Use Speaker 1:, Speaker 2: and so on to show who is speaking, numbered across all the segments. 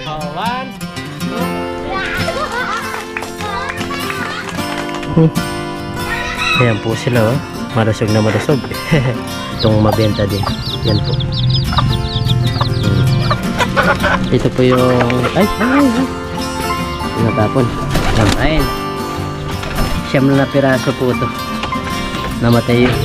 Speaker 1: Oh, one. Ayan po sila, oh. Malusog na malusog. Itong mabenta din. Yan po. Ito po yung... Ay! Natapon. Ayun. Siyam na piraso po ito. Namatay yun.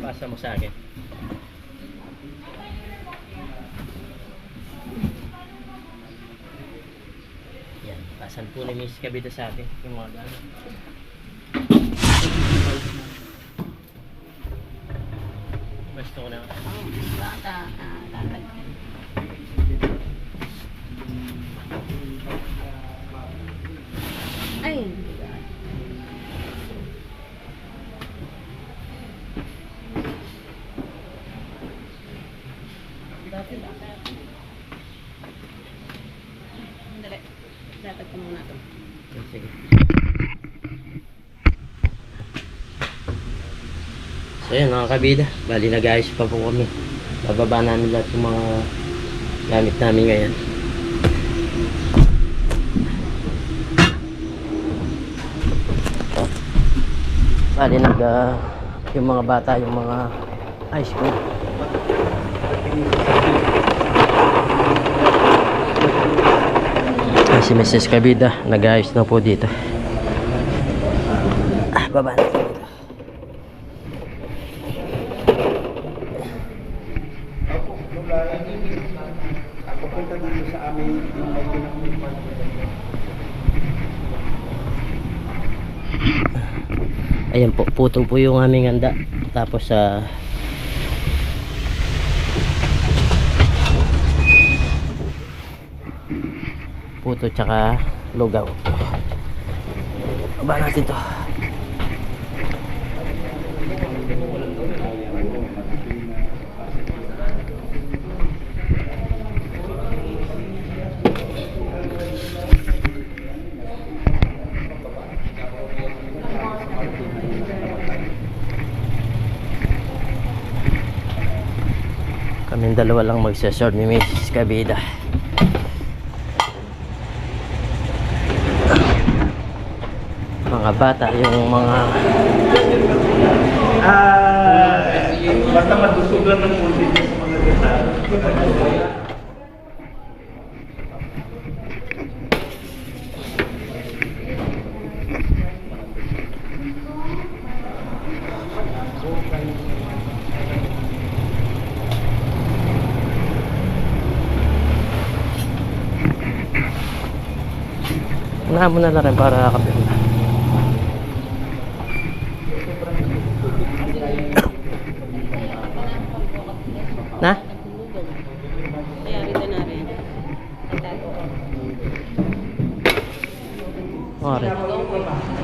Speaker 1: Pasa mo sa akin. Yan, pasan po ni Miss Kabida sa akin yung mga gano'n. Gusto ko na.
Speaker 2: Bata. Lalagyan. Ay, dali. Datag ko muna ito.
Speaker 1: Sige. So yun mga kabida, bali nag-ayos pa po kami. Bababa namin lahat yung mga gamit namin ngayon. Bali yung mga bata, yung mga high school. Si Mrs. Kabida nag-ayos na po dito. Baba natin dito.
Speaker 3: Ako punta dito sa amin yung may pinakulipan.
Speaker 1: Ayan po, putol po yung aming handa. Tapos puto tsaka lugaw. Baba natin to. Kaming dalawa lang magsaserve ni Mrs. Kabida. Mga bata, yung mga
Speaker 3: Basta matusog lang ng ulit sa mga gata.
Speaker 1: unahan mo na lang rin para kapit na. Na?
Speaker 2: Kaya rito na rin.
Speaker 1: Okay.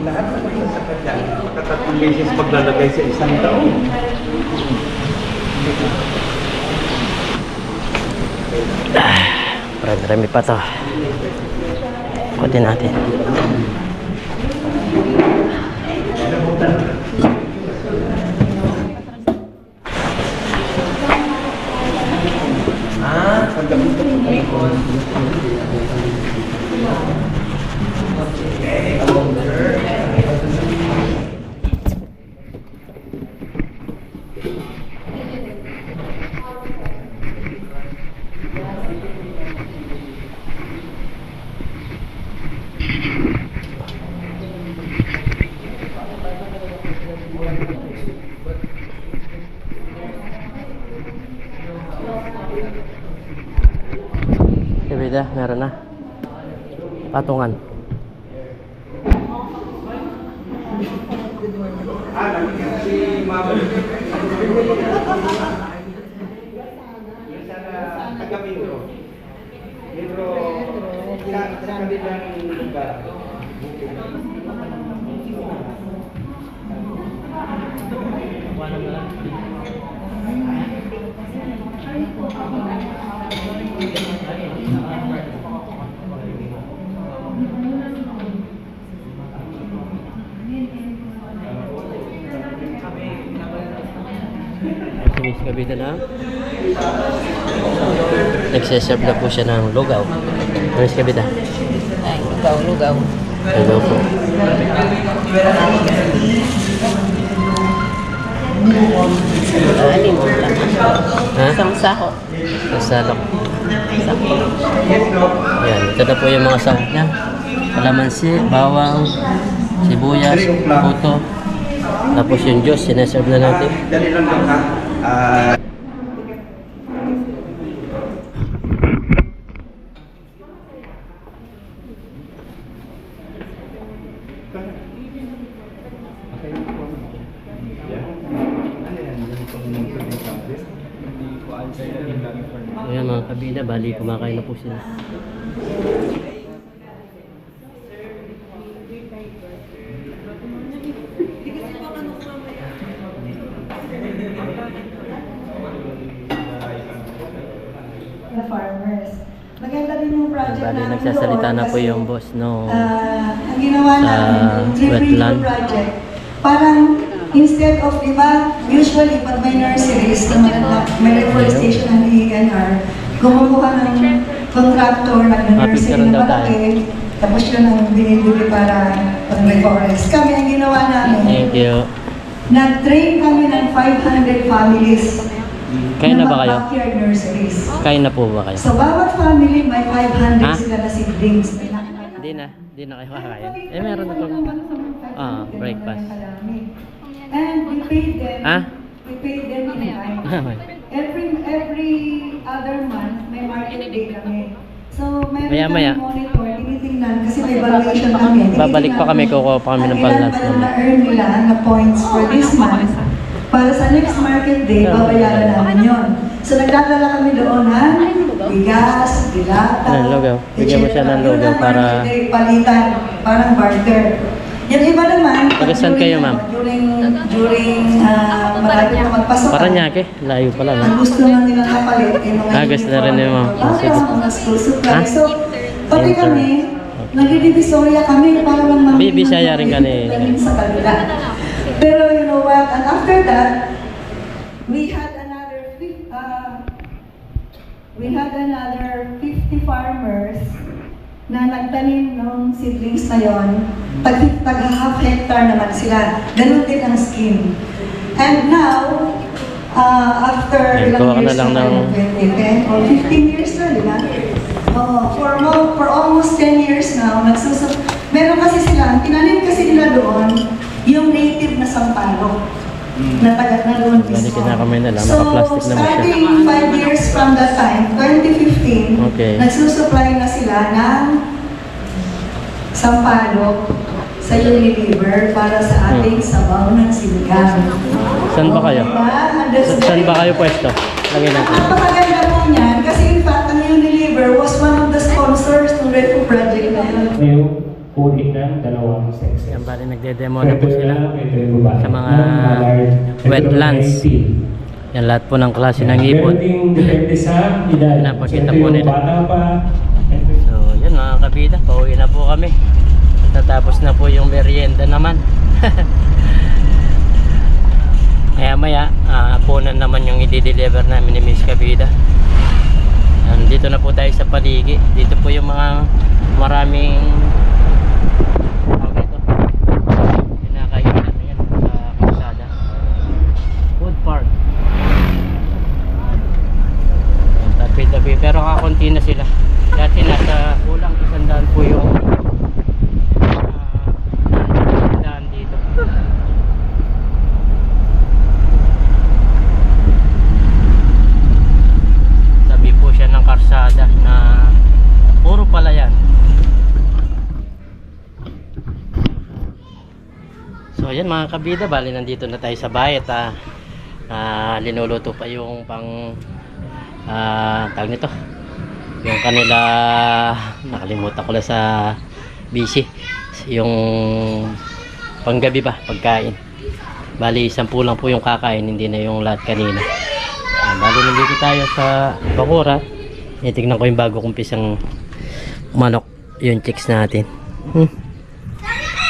Speaker 3: Lahat ng magsasakadya, makatatlong beses paglalagay sa isang taon.
Speaker 1: Marami pa to. Kutin natin. Kabida, meron na. Patungan.
Speaker 3: Si Mama. Yung sana taga-Mindro. Mindro, sa kabilang lugar.
Speaker 1: Miss Kabida na. Nagseserve na po siya ng lugaw. Miss Kabida.
Speaker 2: Ay, lugaw.
Speaker 1: Lugaw po.
Speaker 2: Alim mo lang.
Speaker 1: Ha?
Speaker 2: Isang saho.
Speaker 1: Nasalok. Yan, ito na po yung mga sahog niya. Kalamansi, bawang, sibuyas, puto. Tapos yung juice, sineserve na natin.
Speaker 3: Dali lang lang ha.
Speaker 1: Ayan mga kabida, bali kumakain na po sila.
Speaker 4: The farmers. Maganda din yung project
Speaker 1: Bali
Speaker 4: namin
Speaker 1: nagsasalita
Speaker 4: doon
Speaker 1: na po
Speaker 4: kasi,
Speaker 1: yung boss no.
Speaker 4: ang ginawa
Speaker 1: sa
Speaker 4: namin, yung drip
Speaker 1: wetland.
Speaker 4: project, parang instead of, di ba, usually pag may nurseries na may reforestation ng DENR, gumukuha ng contractor, nag-nursery
Speaker 1: Mapicturean
Speaker 4: na
Speaker 1: daw tayo.
Speaker 4: malaki, tapos yun ang binibili para pag may forest. Kami ang ginawa namin,
Speaker 1: Thank you.
Speaker 4: nag-train kami ng 500 families
Speaker 1: Kain na ba kayo?
Speaker 4: backyard nurseries.
Speaker 1: Kain na po ba kayo?
Speaker 4: So, bawat family may 500
Speaker 1: Ha?
Speaker 4: sila na seedlings.
Speaker 1: Hindi na kayo kakain. Eh meron na po. Breakfast.
Speaker 4: And we paid them.
Speaker 1: Ah?
Speaker 4: We paid them in time. Every other month, may market day kami. So, meron
Speaker 1: Maya-maya.
Speaker 4: kami monitor, tinitingnan kasi may valuation kami.
Speaker 1: Babalik pa kami, kukuha pa kami ng balance
Speaker 4: Ang ilan
Speaker 1: naman.
Speaker 4: na-earn nila na points for this month. Para sa next market day, babayaran namin yun. So, nagdadala kami doon ng bigas, dilata,
Speaker 1: Ng lugaw. Bigyan mo siya ng lugaw para-
Speaker 4: palitan, parang barter. Yung iba naman,
Speaker 1: Taga saan kayo, ma'am?
Speaker 4: during malapit na magpasok.
Speaker 1: Paranaque, layo pala
Speaker 4: Ang
Speaker 1: no.
Speaker 4: gusto lang nila kapalit, yung mga
Speaker 1: Gusto na rin yun, ma'am. Sige.
Speaker 4: mga school supply.
Speaker 1: Ha?
Speaker 4: So, pati
Speaker 1: Enter.
Speaker 4: kami, nagdidivisoria kami para lang
Speaker 1: Bisaya rin ka ni-
Speaker 4: sa kanila. Pero you know what, and after that, we had another 50 farmers na nagtanim ng seedlings na yon. Tag-half hectare naman sila. Ganun din ang scheme. And now, after
Speaker 1: Ay,
Speaker 4: ilang
Speaker 1: kuha ka na
Speaker 4: years
Speaker 1: lang
Speaker 4: na,
Speaker 1: ng-
Speaker 4: 10 or 15 years na, di ba? For almost 10 years now, meron kasi sila, tinanim kasi nila doon, yung native na sampalok na taga na doon
Speaker 1: Bali,
Speaker 4: mismo.
Speaker 1: kinakamay na lang.
Speaker 4: So,
Speaker 1: Naka-plastic naman siya.
Speaker 4: starting 5 years from that time, 2015,
Speaker 1: Okay.
Speaker 4: nagsusupply na sila ng sampalok sa Unilever para sa ating sabaw ng sinigang.
Speaker 1: Saan ba kayo?
Speaker 4: Diba? And that's
Speaker 1: Saan ba
Speaker 4: very-
Speaker 1: kayo pwesto? Lagyan natin.
Speaker 4: Napakaganda po niyan kasi in fact, ang Unilever was one of the sponsors ng Refu Project na yun.
Speaker 5: Ngayon, kunin ng dalawang sexes.
Speaker 1: Yan, bali nagde-demo na po sila
Speaker 5: sa
Speaker 1: sa mga wetlands. Yan, lahat po ng klase ng ibon.
Speaker 5: Depende sa edad.
Speaker 1: Pinapakita
Speaker 5: So, ito
Speaker 1: po
Speaker 5: yung
Speaker 1: nila.
Speaker 5: bata pa.
Speaker 1: So, yun mga kabida, pauwi na po kami. Natapos na po yung merienda naman. Maya, punan naman yung i-deliver namin ni Miss Kabida. Dito na po tayo sa paligi. Dito po yung mga maraming kinakainan na yan sa kalsada. Food park. Tabi-tabi. Pero kakunti na sila. Dati nasa kulang 100 po yung daan dito. Sabi po siya ng karsada na puro pala yan. So ayan mga kabida, bali nandito na tayo sa bahay at linuluto pa yung pang tawag nito, yung kanila, nakalimutan ko lang sa busy, yung panggabi ba, pagkain. Bali 10 lang po yung kakain, hindi na yung lahat kanina. Bali nandito tayo sa bakura. Tingnan ko yung bago kong pisang manok, yung chicks natin.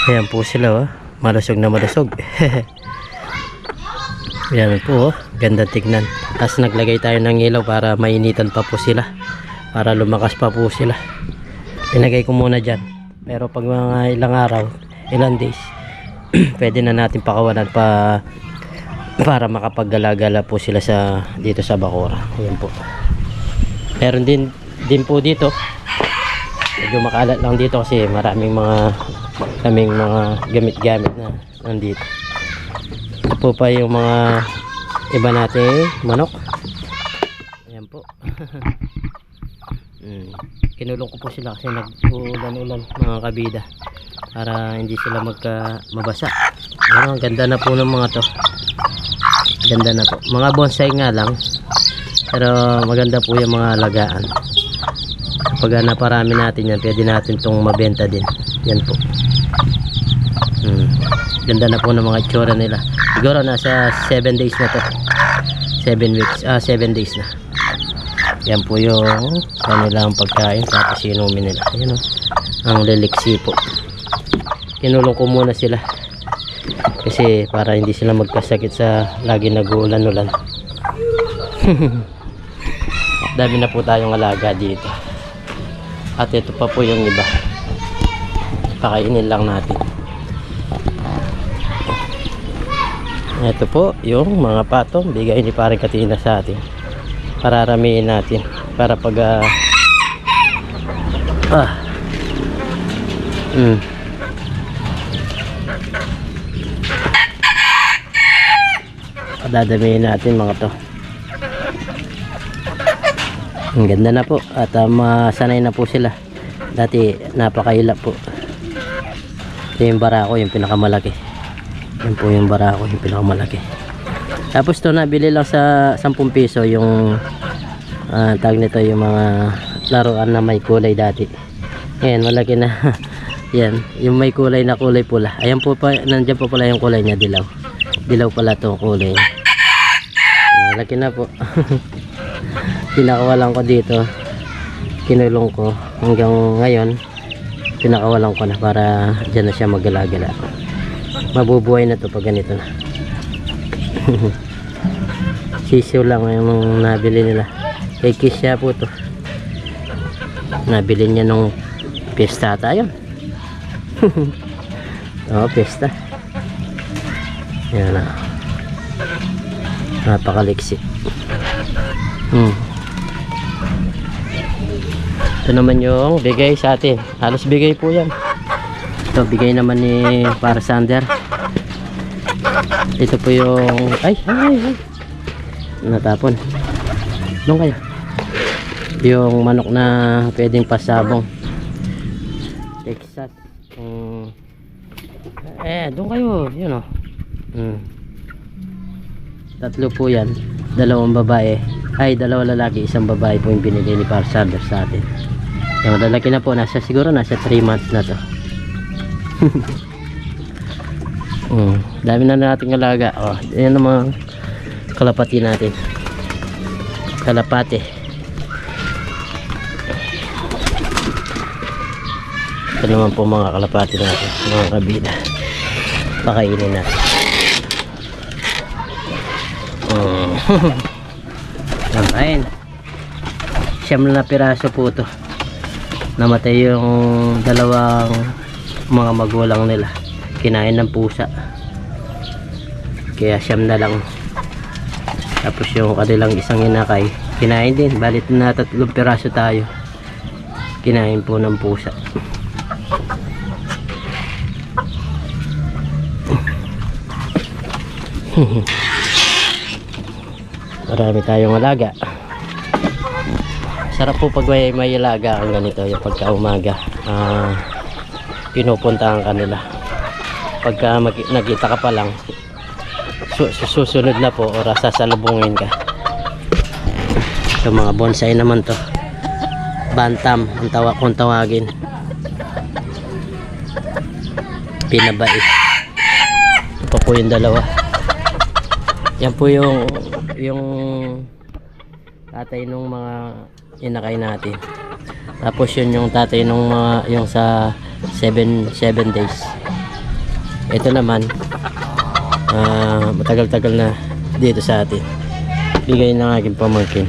Speaker 1: Ayan po sila, oh. Malusog na malusog. Ayan po, oh. Ganda tignan. Tapos naglagay tayo ng ilaw para mainitan pa po sila, para lumakas pa po sila. Tinagay ko muna dyan, pero pag mga ilang araw, ilang days, pwede na natin pakawalan pa para makapaggala-gala po sila sa dito sa bakura. Ayan po. Meron din po dito, medyo makalat lang dito kasi maraming kaming mga gamit-gamit na nandito. Ito po pa yung mga iba nating manok. Ayan po. Kinulong ko po sila kasi nag-ulan-ulan mga kabida, para hindi sila mabasa. Ang ganda na po ng mga to. Ganda na po. Mga bonsai nga lang. Pero maganda po yung mga alagaan. Kapag naparami natin yan, pwede natin itong mabenta din. Yan po. Ganda na po ng mga itsura nila. Siguro nasa 7 days na to. 7 weeks. 7 days na. Yan po yung kanilang pagkain. Tapos inumin nila. Ayan o. Ang liliksi po. Kinulong ko muna sila. Kasi para hindi sila magkasakit sa lagi nag-uulan-ulan. Dami na po tayong alaga dito. At ito pa po yung iba. Pakainin lang natin. Ito po yung mga patong bigay ni Paring Katina sa atin. Pararamihin natin para pag dadamihin natin mga to. Ang ganda na po at masanay na po sila. Dati napakahilap po. Ito yung barako, yung pinakamalaki. Yan po yung barako, yung pinakamalaki. Tapos to nabili lang sa 10 piso yung tag nito, yung mga laruan na may kulay dati. Ayan, malaki na. Yan, yung may kulay na kulay pula. Ayan po pa, nandiyan po pala yung kulay niya, dilaw. Dilaw pala itong kulay. Malaki na po. Pinakawalan ko dito. Kinulong ko hanggang ngayon. Pinakawalan ko na para dyan na siya magala-gala. Mabubuhay na to pag ganito na. Sisiw lang yung nabili nila. Kay Kisha po to. Nabili niya nung piyesta tayo. Piyesta. Yan na. Napakaliksi. Ito naman yung bigay sa atin. Halos bigay po yan. Ito bigay naman ni para Sander. Ito po yung ay natapon. Doon kayo. Yung manok na pwedeng pasabong. Texas. Doon kayo. Yun o. Tatlo po yan. 2 babae. Ay, 2 lalaki. 1 babae po yung binigay ni Par Sander sa atin. Yung lalaki na po. Siguro nasa 3 months na to. Dami na nating alaga. Yan ang mga kalapati natin. Kalapati. Ito naman po mga kalapati natin, mga kabida. Pakainin natin. Ayun. 9 na piraso po ito. Namatay yung 2 mga magulang nila. Kinain ng pusa. Kaya 9 na lang. Tapos yung kanilang isang inakay, kinain din. Balit na 3 piraso tayo. Kinain po ng pusa. Marami tayong alaga. Sarap po pag may alaga ang ganito, yung pagka umaga. Pinupuntahan ka nila. Pagka nakita ka pa lang, susunod na po oras sasalubungin ka. Ito mga bonsai naman to. Bantam ang kung tawagin. Pinabait. Ito pa po yung 2. Yan po yung tatay nung mga inakay natin. Tapos yun yung tatay nung mga yung sa 7 days. Ito naman matagal-tagal na dito sa atin. Bigay ng aking pamangkin.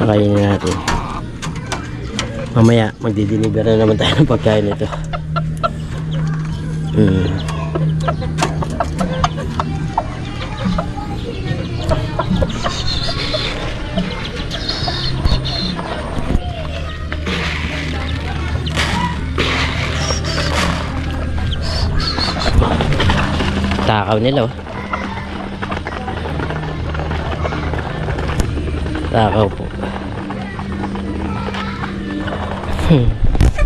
Speaker 1: Pakainin natin. Mamaya magdi-deliver na naman tayo ng pagkain nito. Takaw nila Takaw po.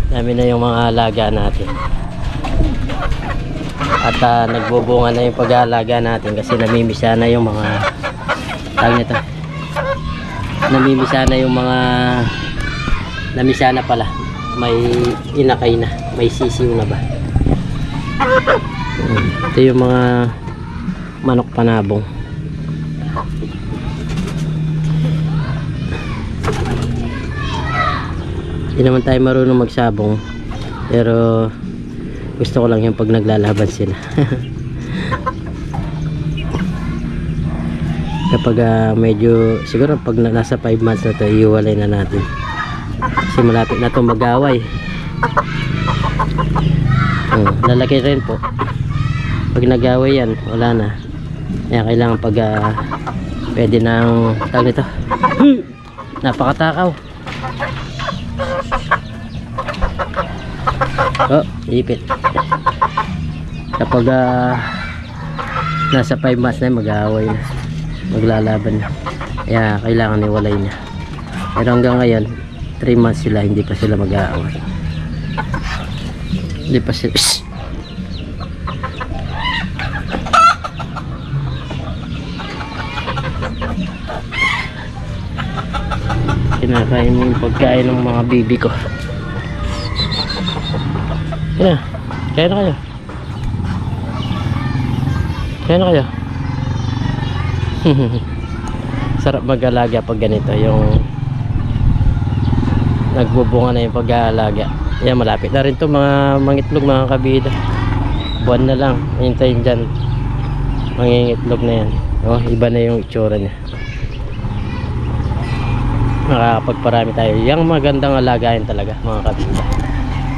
Speaker 1: Dami na yung mga alaga natin. At nagbubunga na yung pag-aalaga natin kasi namimisa na yung mga tawag nito. Namimisa na yung mga namisa na pala. May inakay na, may sisiw na ba. Ito yung mga manok panabong. Hindi naman tayo marunong magsabong, pero gusto ko lang yung pag naglalaban sila. Kapag medyo siguro pag nasa 5 months na to, iiwalay na natin kasi malapit na to mag-away. Lalaki rin po pag nag-away yan, wala na. Kaya kailangan pag pwede nang tawag nito, napakatakaw. Oh, ipit. Kapag nasa 5 months na mag-aaway na, maglalaban na. Kaya kailangan iwalay na. Pero hanggang ngayon 3 months sila, hindi pa sila mag-aaway. Hindi pa sila. Kinakain mo yung pagkain ng mga bibi ko. Kaya na kayo. Kaya na kayo. Sarap mag-alaga pag ganito, yung nagbubunga na yung pag-aalaga. Yan, malapit na rin to mga mangitlog, mga kabida. Buwan na lang, hintayin dyan mangingitlog na yan. Oh, iba na yung itsura niya. Makakapagparami tayo. Yung magandang alagain talaga, mga kabida.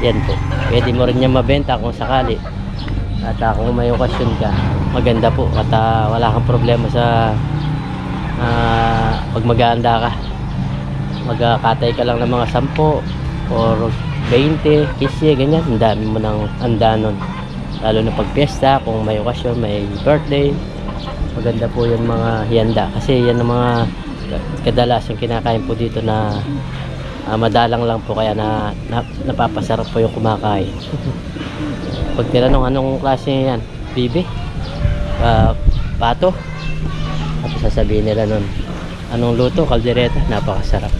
Speaker 1: Yan po, pwede mo rin niya mabenta kung sakali. At kung may okasyon ka, maganda po. At wala kang problema sa pag mag-aanda ka. Magkakatay ka lang ng mga 10 or 20, 15, ganyan. Ang dami mo ng anda nun. Lalo na pag piyesta, kung may okasyon, may birthday. Maganda po yung mga hiyanda. Kasi yan ang mga kadalas yung kinakain po dito na madalang lang po, kaya napapasarap po yung kumakain. Pag tinanong anong klase yan, bibi, pato, at sasabihin nila nun anong luto, kaldereta, napakasarap.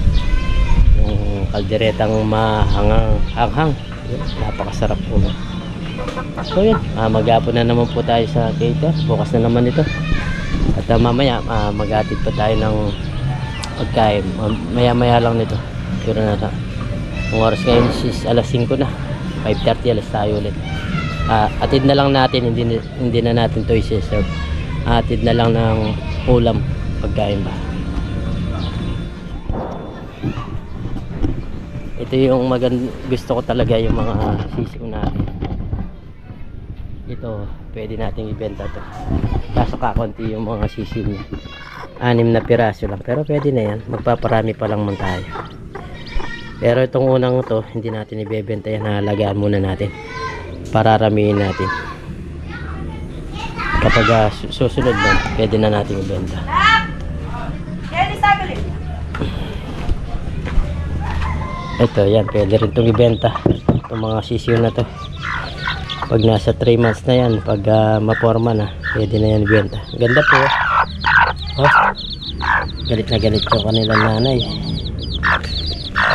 Speaker 1: Yung kalderetang mahanghang, napakasarap po. So yun, mag-apon na naman po tayo sa cater, bukas na naman ito. At mamaya mag-atid pa tayo ng pagkain, maya lang nito. Pero na lang. Ang oras ngayon is alas 5 na. 5:30 alas tayo ulit. Atid na lang natin, hindi na natin to i-serve. Atid na lang ng ulam, pagkain ba. Ito yung gusto ko talaga, yung mga sisiw natin. Ito, pwede nating ibenta to. Kaso kakunti yung mga sisiw niya. 6 na piraso lang. Pero pwede na yan. Magpaparami pa lang man tayo. Pero itong unang to, hindi natin ibebenta yan. Halagaan muna natin. Pararamihin natin. Kapag susunod na, pwede na natin ibenta. Ito, yan. Pwede rin itong ibenta. Itong mga sisiw na to. Pag nasa 3 months na yan, pag maporma na, pwede na yan ibenta. Ganda po. Oh, galit na galit ko kanilang nanay.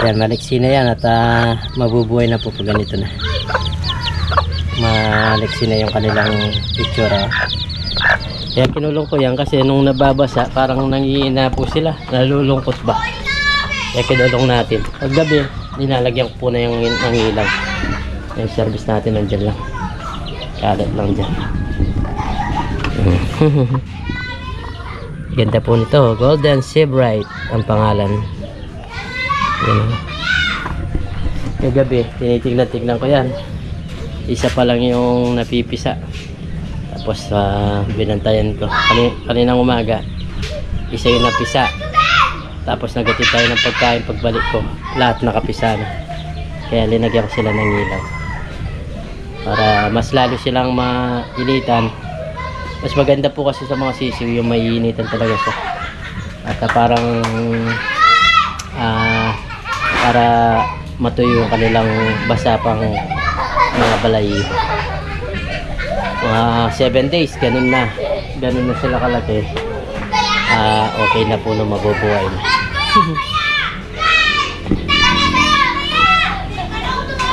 Speaker 1: Yan, maliksi na yan at mabubuhay na po pag ganito na. Maliksi na yung kanilang picture. Kaya kinulong ko yan kasi nung nababasa, parang nangiina po sila. Nalulungkot ba? Kaya kinulong natin. Pag gabi, nilalagyan ko po na yung ilaw. Yung service natin nandiyan lang. Kalat lang dyan. Ganda po nito. Golden Sea Bright ang pangalan. Yan. Yung gabi, tinitignan-tignan ko yan. Isa pa lang yung napipisa. Tapos binantayan ko. Kaninang umaga, isa yung napisa. Tapos nagatid tayo ng pagkain pagbalik ko. Lahat nakapisa na. Kaya linagyan ko sila ng ilaw. Para mas lalo silang mainitan. Mas maganda po kasi sa mga sisiw yung maiinitan talaga siya. At parang para matuyo yung kanilang basa pang mga balayibo. 7 days, ganun na sila kalaki. Okay na po na mabubuhay na.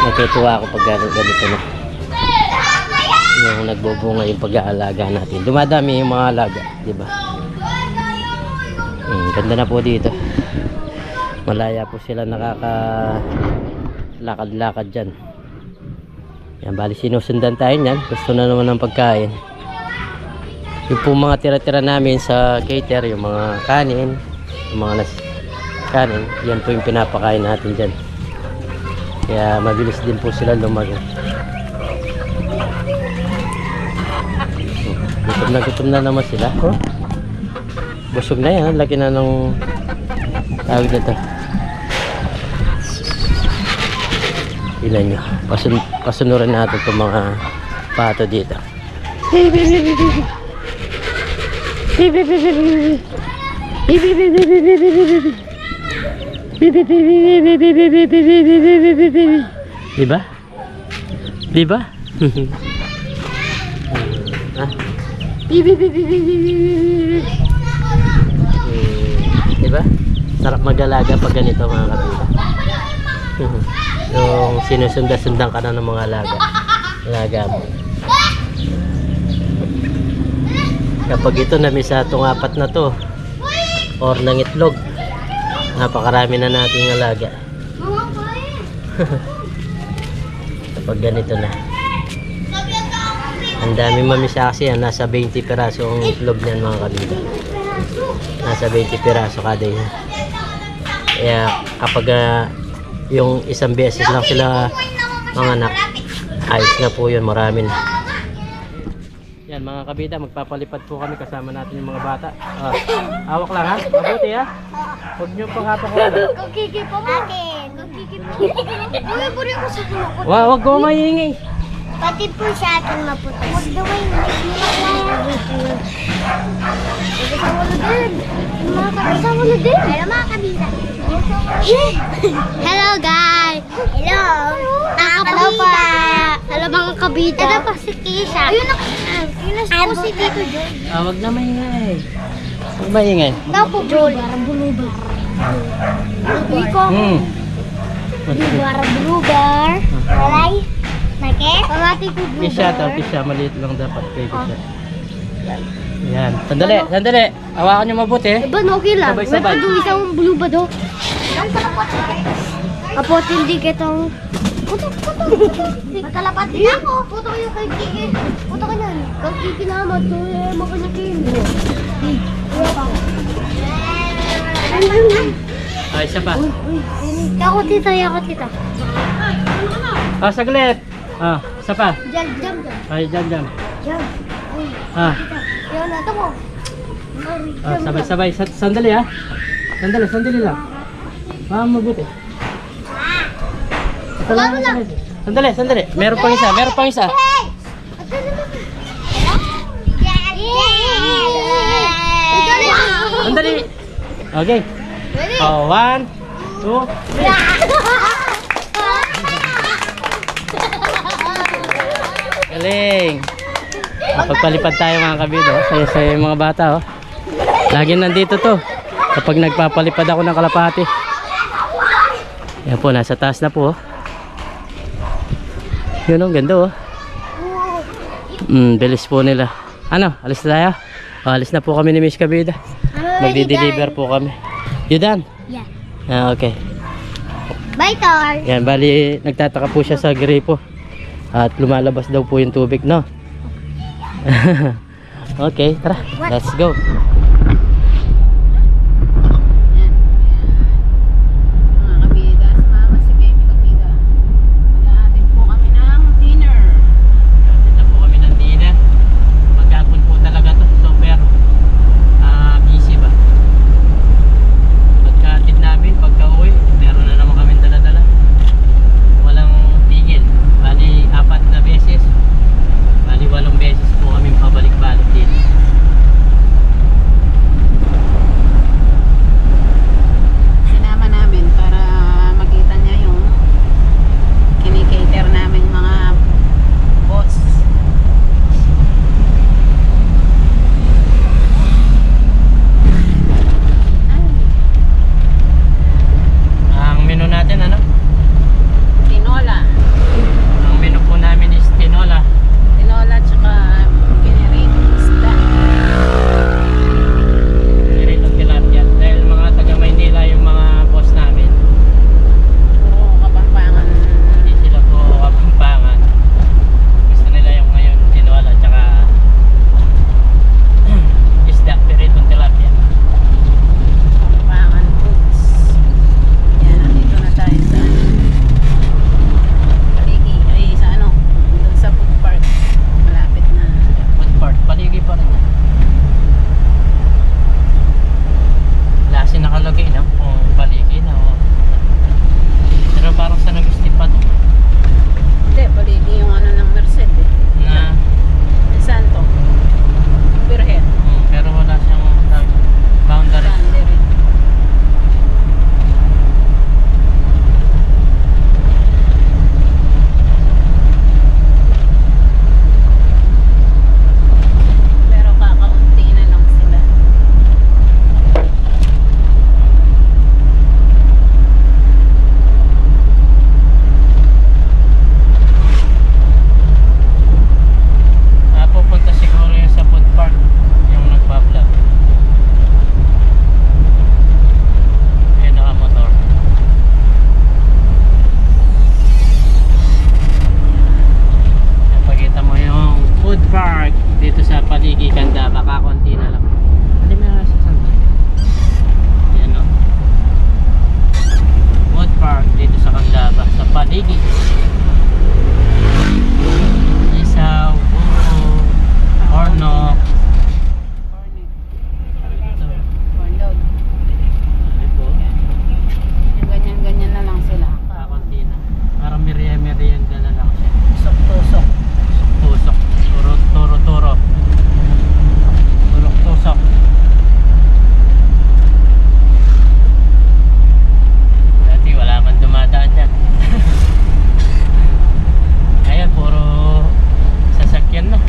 Speaker 1: Natutuwa ako pag ganito na yung nagbubunga yung pag-aalaga natin. Dumadami yung mga alaga, di ba? Ganda na po dito. Malaya po sila nakakalakad-lakad dyan. Yan, bali sinusundan tayo niyan. Gusto na naman ng pagkain. Yung po mga tira-tira namin sa cater, yung mga kanin, yung mga kanin, yan po yung pinapakain natin dyan. Kaya mabilis din po sila lumaki. Gutom na naman sila. Oh. Busog na yan. Laki na nung tawag na ito. Ilan nyo. Pasunurin natin itong mga pato dito. Diba? Diba? Diba? Sarap mag-alaga pag ganito mga kabila. Yung sinusunda-sundan ka na ng mga alaga mo. Kapag ito namisa itong 4 na to or ng itlog, napakarami na nating alaga. Kapag ganito na, ang dami mamisa kasi yan. Nasa 20 piraso ang itlog niyan mga kabila. Nasa 20 piraso kada yan. Kaya kapag yung isang beses lang sila mga anak, ayos na po yun, marami na. Yan mga kabida, magpapalipad po kami kasama natin yung mga bata. Hawak lang ha, mabuti ha. Huwag nyo pang hapak ko.
Speaker 6: Kukiki po akin. Kukiki po. Uy, puri ako sa kumukot.
Speaker 1: Huwag ko maingay.
Speaker 6: Pati po sa akin maputas. Huwag daw ay kasama na din. Hello mga kabida. Hello guys. Hello. Hello pa. Hello mga kabida. Hello pa si Kisha. Ayun na. Ayun na po si Tito John.
Speaker 1: Huwag na maingay. Huwag maingay.
Speaker 6: Daw po bulubar. Bulubar. Bulubar. Alay. Nakit? Pamati ko bulubar.
Speaker 1: Kisha, maliit lang dapat kay Kisha. Yan, sandali. Hawakan nyo mabuti.
Speaker 6: Ba, okay lang.
Speaker 1: Sabay-sabay.
Speaker 6: May pag isang buluba do. Apo, hindi kitang... Puto. Matalapat din ako. Puto kayo kay Kiki. Puto ka yan. Kay Kiki naman. So, makanakin.
Speaker 1: Ay, isa pa.
Speaker 6: Ako tita.
Speaker 1: Saglit. Isa pa.
Speaker 6: Jam.
Speaker 1: Ay, jam.
Speaker 6: Jam. Yan, ito mo.
Speaker 1: Sabay. Sandali ha. Sandali lang. Mabuti.
Speaker 6: Wala.
Speaker 1: Sandali. Meron pang isa. Sandali. Okay. 1, 2, 3. Galing. Pagpalipad tayo mga kabido. Saya-saya yung mga bata oh. Lagi nandito to kapag nagpapalipad ako ng kalapati. Yan po, nasa taas na po oh. Yun oh, ganda oh. Bilis po nila. Ano, alis na tayo? Alis na po kami ni Miss Kabida. Magdi-deliver po kami. You done?
Speaker 6: Yeah.
Speaker 1: Okay.
Speaker 6: Bye, Tor.
Speaker 1: Yan, bali nagtataka po siya sa gripo. At lumalabas daw po yung tubig, no? Okay, tara. Let's go.
Speaker 2: Mga kabida, sumama si Baby Kabida. Mag-aatin po kami ng dinner.
Speaker 1: Atin na po kami ng dinner. Maghapon po talaga to. So, pero busy ba? Pagka-atid namin, pagka-uwi, meron na naman kami dala-dala. Walang tigil. Bali, 4 na beses. Bali, 8 beses po kami pabalik-balik dito. sa Paligi, Candaba, kakonti na lang. Hindi mo na sa Santa. Yan o. Wood Park dito sa Candaba, sa Paligi. Isaw, Buro, Ornoc.
Speaker 2: Cornlog.
Speaker 1: Ano po?
Speaker 2: Yung ganyan-ganyan na lang sila.
Speaker 1: Kakonti na. Parang merienda na lang siya.
Speaker 2: Tusok-tusok.
Speaker 1: Tusok. Turo. Turok-tusok. Dati wala man dumadaan dyan. Ngayon puro sasakyan na.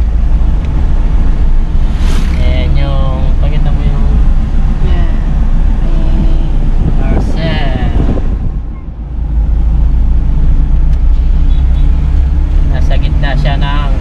Speaker 1: Ayan yung, pakita mo yung
Speaker 2: Yeah.
Speaker 1: Marcel. Nasa gitna siya ng